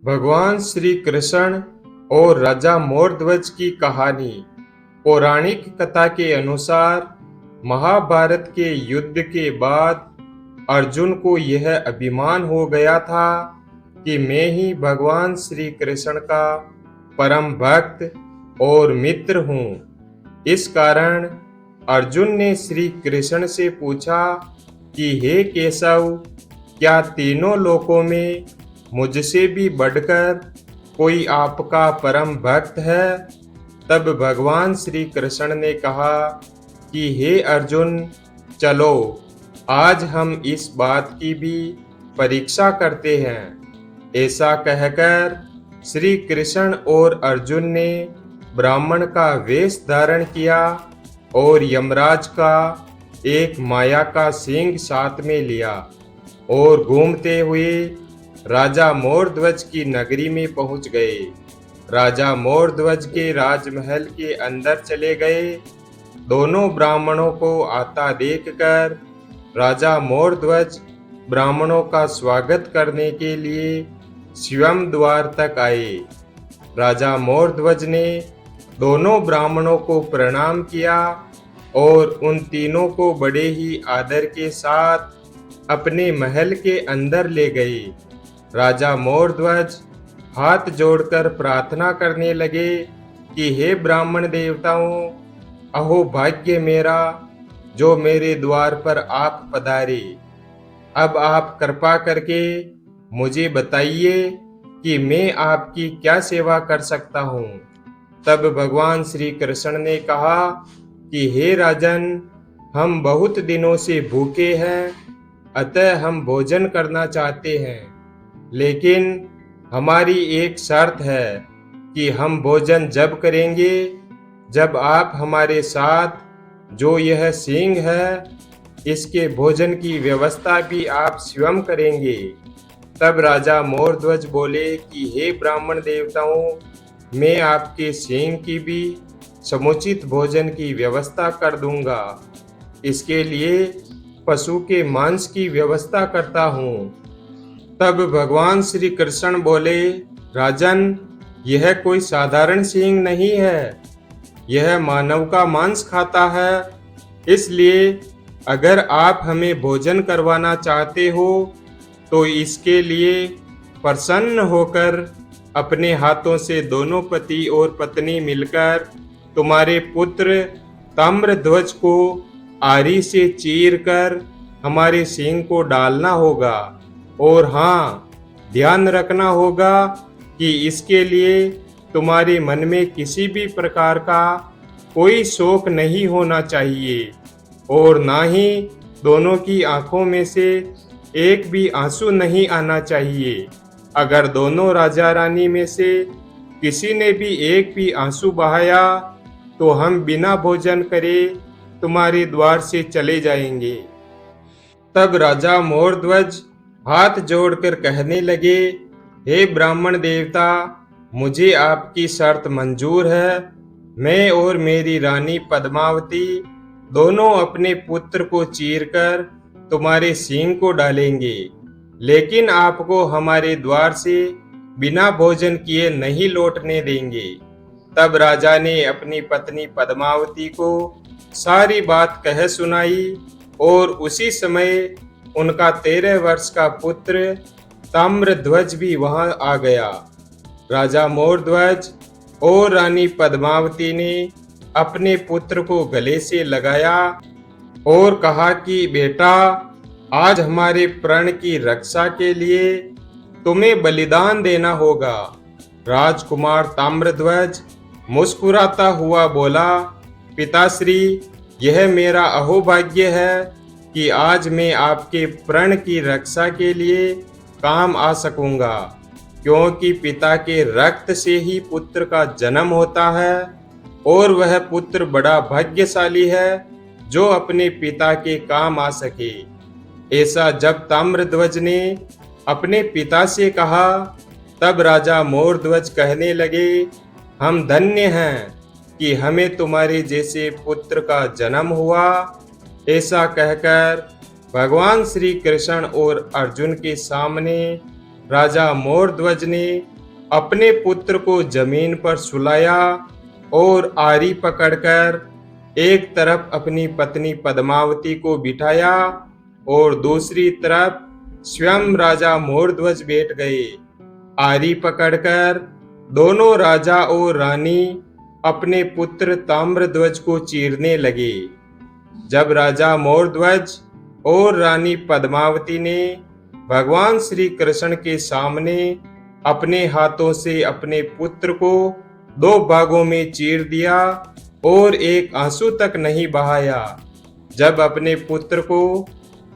भगवान श्री कृष्ण और राजा मोरध्वज की कहानी। पौराणिक कथा के अनुसार महाभारत के युद्ध के बाद अर्जुन को यह अभिमान हो गया था कि मैं ही भगवान श्री कृष्ण का परम भक्त और मित्र हूँ। इस कारण अर्जुन ने श्री कृष्ण से पूछा कि हे केशव, क्या तीनों लोकों में मुझसे भी बढ़कर कोई आपका परम भक्त है? तब भगवान श्री कृष्ण ने कहा कि हे अर्जुन, चलो आज हम इस बात की भी परीक्षा करते हैं। ऐसा कहकर श्री कृष्ण और अर्जुन ने ब्राह्मण का वेश धारण किया और यमराज का एक माया का सींग साथ में लिया और घूमते हुए राजा मोरध्वज की नगरी में पहुंच गए। राजा मोरध्वज के राजमहल के अंदर चले गए। दोनों ब्राह्मणों को आता देखकर राजा मोरध्वज ब्राह्मणों का स्वागत करने के लिए स्वयं द्वार तक आए। राजा मोरध्वज ने दोनों ब्राह्मणों को प्रणाम किया और उन तीनों को बड़े ही आदर के साथ अपने महल के अंदर ले गए। राजा मोरध्वज हाथ जोड़कर प्रार्थना करने लगे कि हे ब्राह्मण देवताओं, अहो भाग्य मेरा जो मेरे द्वार पर आप पधारे। अब आप कृपा करके मुझे बताइए कि मैं आपकी क्या सेवा कर सकता हूँ। तब भगवान श्री कृष्ण ने कहा कि हे राजन, हम बहुत दिनों से भूखे हैं, अतः हम भोजन करना चाहते हैं। लेकिन हमारी एक शर्त है कि हम भोजन जब करेंगे जब आप हमारे साथ जो यह सींग है, इसके भोजन की व्यवस्था भी आप स्वयं करेंगे। तब राजा मोरध्वज बोले कि हे ब्राह्मण देवताओं, मैं आपके सींग की भी समुचित भोजन की व्यवस्था कर दूंगा। इसके लिए पशु के मांस की व्यवस्था करता हूँ। तब भगवान श्री कृष्ण बोले, राजन, यह कोई साधारण सींग नहीं है, यह मानव का मांस खाता है। इसलिए अगर आप हमें भोजन करवाना चाहते हो तो इसके लिए प्रसन्न होकर अपने हाथों से दोनों पति और पत्नी मिलकर तुम्हारे पुत्र ताम्रध्वज को आरी से चीरकर हमारे सींग को डालना होगा। और हाँ, ध्यान रखना होगा कि इसके लिए तुम्हारे मन में किसी भी प्रकार का कोई शोक नहीं होना चाहिए और ना ही दोनों की आंखों में से एक भी आंसू नहीं आना चाहिए। अगर दोनों राजा रानी में से किसी ने भी एक भी आंसू बहाया तो हम बिना भोजन करे तुम्हारे द्वार से चले जाएंगे। तब राजा मोरध्वज हाथ जोड़कर कहने लगे, हे ब्राह्मण देवता, मुझे आपकी शर्त मंजूर है। मैं और मेरी रानी पद्मावती दोनों अपने पुत्र को चीरकर तुम्हारे सींग को डालेंगे, लेकिन आपको हमारे द्वार से बिना भोजन किए नहीं लौटने देंगे। तब राजा ने अपनी पत्नी पद्मावती को सारी बात कह सुनाई और उसी समय उनका 13 वर्ष का पुत्र ताम्रध्वज भी वहां आ गया। राजा मोरध्वज और रानी पद्मावती ने अपने पुत्र को गले से लगाया और कहा कि बेटा, आज हमारे प्राण की रक्षा के लिए तुम्हें बलिदान देना होगा। राजकुमार ताम्रध्वज मुस्कुराता हुआ बोला, पिताश्री, यह मेरा अहोभाग्य है कि आज मैं आपके प्राण की रक्षा के लिए काम आ सकूंगा, क्योंकि पिता के रक्त से ही पुत्र का जन्म होता है और वह पुत्र बड़ा भाग्यशाली है जो अपने पिता के काम आ सके। ऐसा जब ताम्रध्वज ने अपने पिता से कहा, तब राजा मोरध्वज कहने लगे, हम धन्य हैं कि हमें तुम्हारे जैसे पुत्र का जन्म हुआ। ऐसा कहकर भगवान श्री कृष्ण और अर्जुन के सामने राजा मोरध्वज ने अपने पुत्र को जमीन पर सुलाया और आरी पकड़कर एक तरफ अपनी पत्नी पद्मावती को बिठाया और दूसरी तरफ स्वयं राजा मोरध्वज बैठ गए। आरी पकड़कर दोनों राजा और रानी अपने पुत्र ताम्रध्वज को चीरने लगे। जब राजा मोरध्वज और रानी पद्मावती ने भगवान श्री कृष्ण के सामने अपने हाथों से अपने पुत्र को दो भागों में चीर दिया और एक आंसू तक नहीं बहाया, जब अपने पुत्र को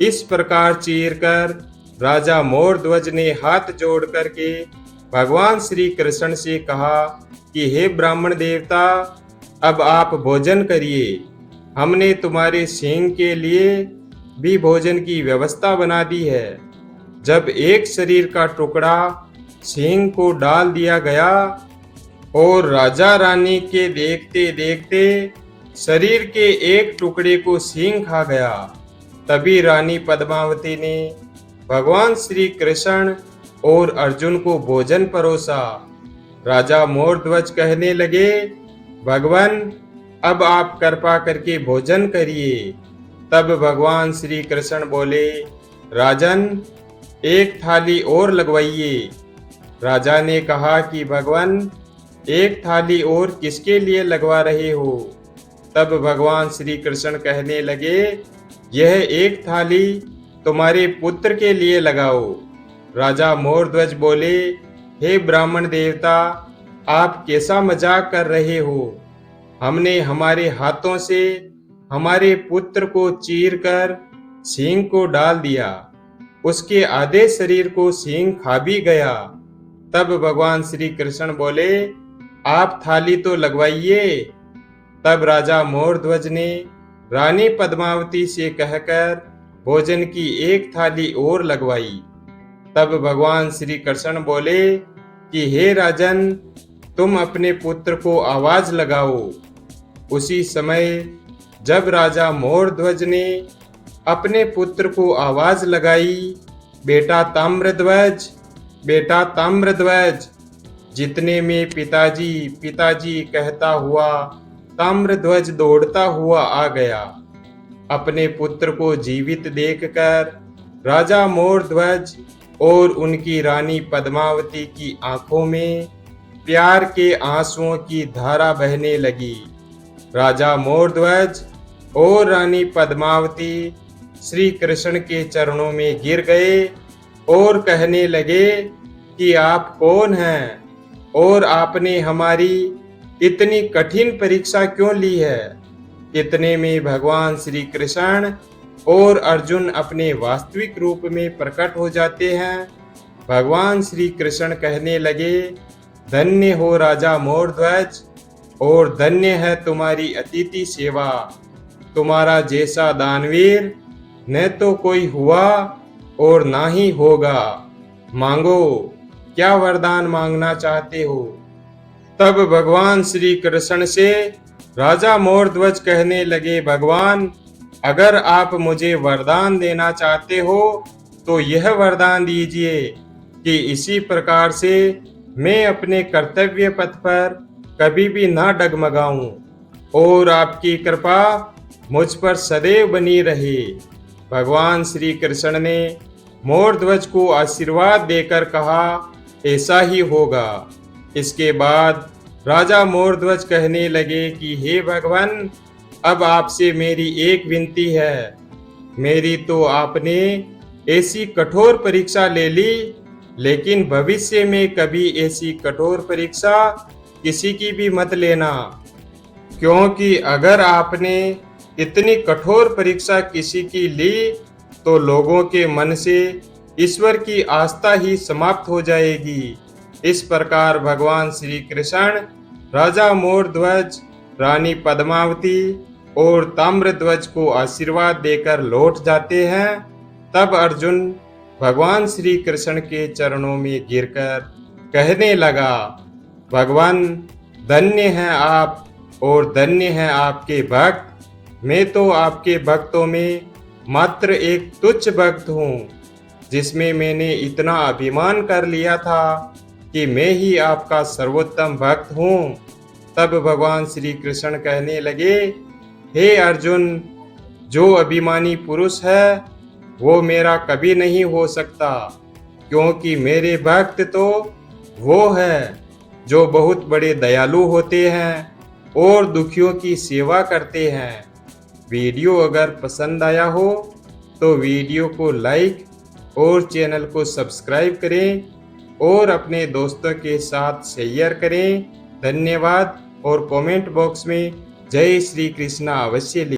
इस प्रकार चीरकर राजा मोरध्वज ने हाथ जोड़ करके भगवान श्री कृष्ण से कहा कि हे ब्राह्मण देवता, अब आप भोजन करिए। हमने तुम्हारे सिंह के लिए भी भोजन की व्यवस्था बना दी है। जब एक शरीर का टुकड़ा सिंह को डाल दिया गया और राजा रानी के देखते देखते शरीर के एक टुकड़े को सिंह खा गया, तभी रानी पद्मावती ने भगवान श्री कृष्ण और अर्जुन को भोजन परोसा। राजा मोरध्वज कहने लगे, भगवान, अब आप कृपा करके भोजन करिए। तब भगवान श्री कृष्ण बोले, राजन, एक थाली और लगवाइए। राजा ने कहा कि भगवान, एक थाली और किसके लिए लगवा रहे हो? तब भगवान श्री कृष्ण कहने लगे, यह एक थाली तुम्हारे पुत्र के लिए लगाओ। राजा मोरध्वज बोले, हे ब्राह्मण देवता, आप कैसा मजाक कर रहे हो? हमने हमारे हाथों से हमारे पुत्र को चीरकर सिंह को डाल दिया, उसके आधे शरीर को सिंह खा भी गया। तब भगवान श्री कृष्ण बोले, आप थाली तो लगवाइए। तब राजा मोरध्वज ने रानी पद्मावती से कहकर भोजन की एक थाली और लगवाई। तब भगवान श्री कृष्ण बोले कि हे राजन, तुम अपने पुत्र को आवाज लगाओ। उसी समय जब राजा मोरध्वज ने अपने पुत्र को आवाज लगाई, बेटा ताम्रध्वज, बेटा ताम्रध्वज, जितने में पिताजी पिताजी कहता हुआ ताम्रध्वज दौड़ता हुआ आ गया। अपने पुत्र को जीवित देखकर राजा मोरध्वज और उनकी रानी पद्मावती की आंखों में प्यार के आंसुओं की धारा बहने लगी। राजा मोरध्वज और रानी पद्मावती श्री कृष्ण के चरणों में गिर गए और कहने लगे कि आप कौन हैं और आपने हमारी इतनी कठिन परीक्षा क्यों ली है? इतने में भगवान श्री कृष्ण और अर्जुन अपने वास्तविक रूप में प्रकट हो जाते हैं। भगवान श्री कृष्ण कहने लगे, धन्य हो राजा मोरध्वज और धन्य है तुम्हारी अतिथि सेवा। तुम्हारा जैसा दानवीर न तो कोई हुआ और ना ही होगा। मांगो, क्या वरदान मांगना चाहते हो? तब भगवान श्री कृष्ण से राजा मोरध्वज कहने लगे, भगवान, अगर आप मुझे वरदान देना चाहते हो तो यह वरदान दीजिए कि इसी प्रकार से मैं अपने कर्तव्य पथ पर कभी भी ना डगमगाऊं और आपकी कृपा मुझ पर सदैव बनी रहे। भगवान श्री कृष्ण ने मोरध्वज को आशीर्वाद देकर कहा, ऐसा ही होगा। इसके बाद राजा मोरध्वज कहने लगे कि हे भगवान, अब आपसे मेरी एक विनती है। मेरी तो आपने ऐसी कठोर परीक्षा ले ली, लेकिन भविष्य में कभी ऐसी कठोर परीक्षा किसी की भी मत लेना, क्योंकि अगर आपने इतनी कठोर परीक्षा किसी की ली तो लोगों के मन से ईश्वर की आस्था ही समाप्त हो जाएगी। इस प्रकार भगवान श्री कृष्ण राजा मोरध्वज, रानी पद्मावती और ताम्रध्वज को आशीर्वाद देकर लौट जाते हैं। तब अर्जुन भगवान श्री कृष्ण के चरणों में गिरकर कहने लगा, भगवान, धन्य हैं आप और धन्य हैं आपके भक्त। मैं तो आपके भक्तों में मात्र एक तुच्छ भक्त हूँ, जिसमें मैंने इतना अभिमान कर लिया था कि मैं ही आपका सर्वोत्तम भक्त हूँ। तब भगवान श्री कृष्ण कहने लगे, हे अर्जुन, जो अभिमानी पुरुष है वो मेरा कभी नहीं हो सकता, क्योंकि मेरे भक्त तो वो है जो बहुत बड़े दयालु होते हैं और दुखियों की सेवा करते हैं। वीडियो अगर पसंद आया हो तो वीडियो को लाइक और चैनल को सब्सक्राइब करें और अपने दोस्तों के साथ शेयर करें। धन्यवाद। और कमेंट बॉक्स में जय श्री कृष्णा अवश्य लिखें।